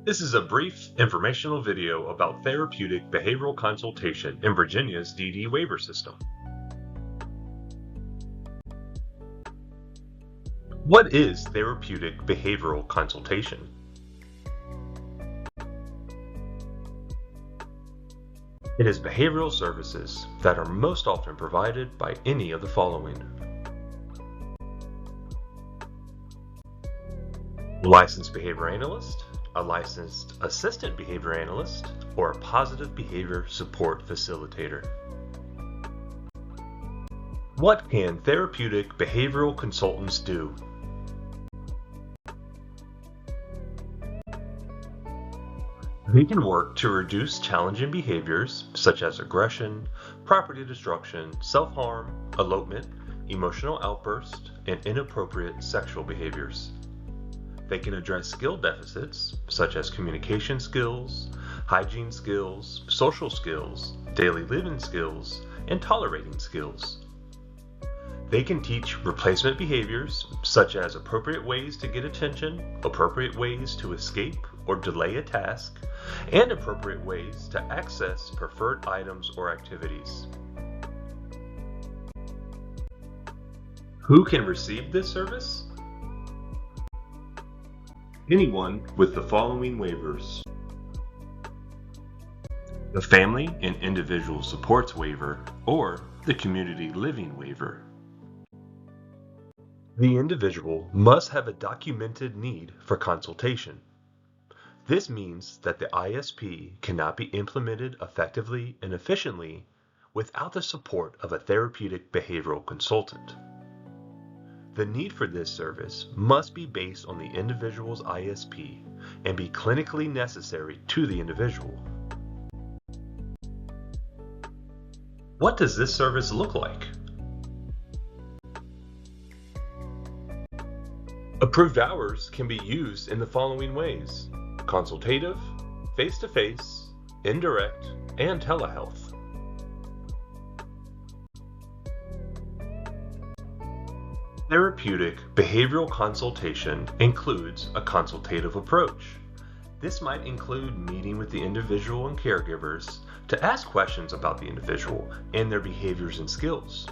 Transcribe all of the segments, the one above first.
This is a brief informational video about therapeutic behavioral consultation in Virginia's DD waiver system. What is therapeutic behavioral consultation? It is behavioral services that are most often provided by any of the following: licensed behavior analyst, a licensed assistant behavior analyst, or a positive behavior support facilitator. What can therapeutic behavioral consultants do? They can work to reduce challenging behaviors such as aggression, property destruction, self-harm, elopement, emotional outburst, and inappropriate sexual behaviors. They can address skill deficits such as communication skills, hygiene skills, social skills, daily living skills, and tolerating skills. They can teach replacement behaviors such as appropriate ways to get attention, appropriate ways to escape or delay a task, and appropriate ways to access preferred items or activities. Who can receive this service? Anyone with the following waivers: the Family and Individual Supports Waiver or the Community Living Waiver. The individual must have a documented need for consultation. This means that the ISP cannot be implemented effectively and efficiently without the support of a therapeutic behavioral consultant. The need for this service must be based on the individual's ISP and be clinically necessary to the individual. What does this service look like? Approved hours can be used in the following ways: consultative, face-to-face, indirect, and telehealth. Therapeutic behavioral consultation includes a consultative approach. This might include meeting with the individual and caregivers to ask questions about the individual and their behaviors and skills.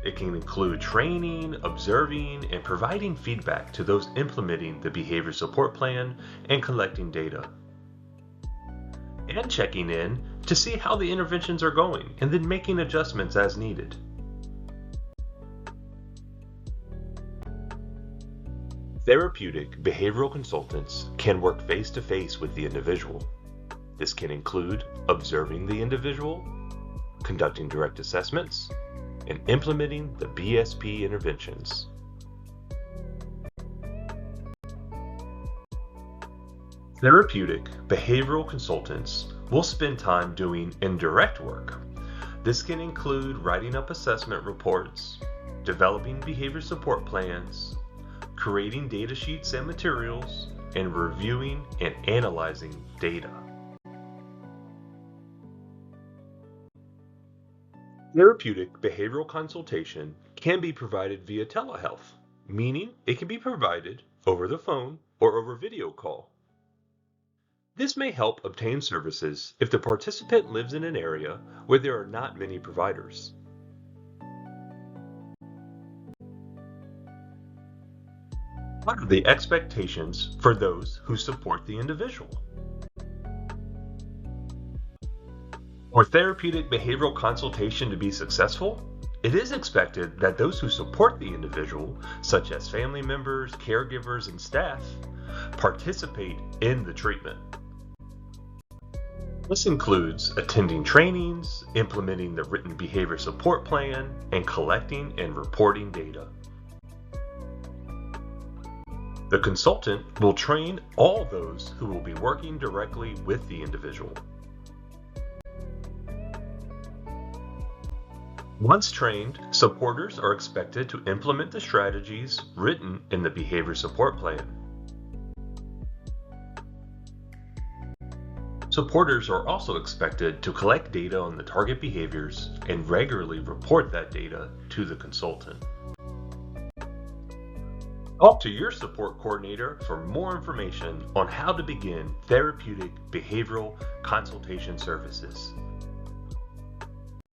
It can include training, observing, and providing feedback to those implementing the behavior support plan and collecting data. And checking in to see how the interventions are going and then making adjustments as needed. Therapeutic behavioral consultants can work face-to-face with the individual. This can include observing the individual, conducting direct assessments, and implementing the BSP interventions. Therapeutic behavioral consultants will spend time doing indirect work. This can include writing up assessment reports, developing behavior support plans, creating data sheets and materials, and reviewing and analyzing data. Therapeutic behavioral consultation can be provided via telehealth, meaning it can be provided over the phone or over video call. This may help obtain services if the participant lives in an area where there are not many providers. What are the expectations for those who support the individual? For therapeutic behavioral consultation to be successful, it is expected that those who support the individual, such as family members, caregivers, and staff, participate in the treatment. This includes attending trainings, implementing the written behavior support plan, and collecting and reporting data. The consultant will train all those who will be working directly with the individual. Once trained, supporters are expected to implement the strategies written in the behavior support plan. Supporters are also expected to collect data on the target behaviors and regularly report that data to the consultant. Talk to your support coordinator for more information on how to begin therapeutic behavioral consultation services.